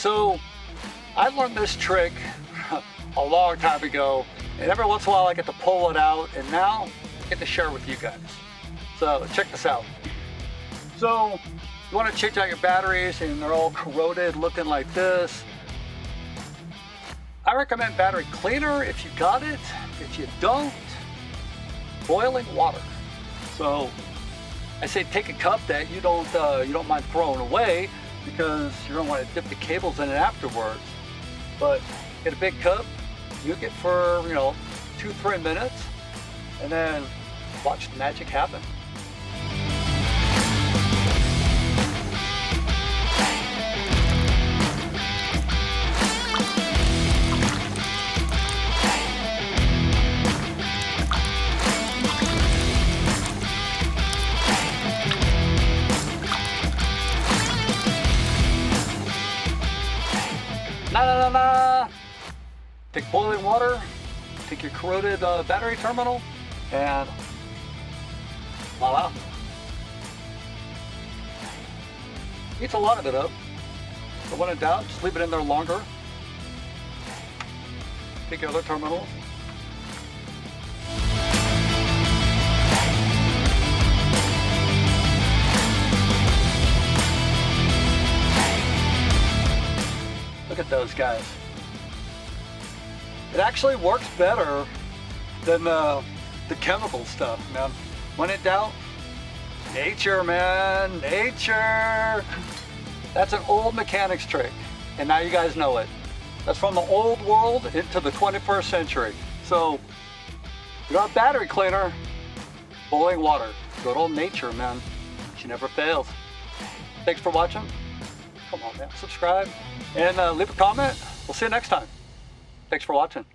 So I learned this trick a long time ago, and every once in a while I get to pull it out, and now I get to share it with you guys. So check this out. So you want to change out your batteries and they're all corroded looking like this. I recommend battery cleaner if you got it. If you don't, boiling water. So I say take a cup that you don't mind throwing away, because you don't want to dip the cables in it afterwards. But get a big cup, nuke it for 2-3 minutes, and then watch the magic happen. Na. Take boiling water, take your corroded battery terminal, and voila. Eats a lot of it up. So when in doubt, just leave it in there longer. Take your other terminal. Look at those guys. It actually works better than the chemical stuff, man. When in doubt, nature, man, nature. That's an old mechanics trick, and now you guys know it. That's from the old world into the 21st century. So, you got battery cleaner, boiling water. Good old nature, man. She never fails. Thanks for watching. Come on, man. Subscribe and leave a comment. We'll see you next time. Thanks for watching.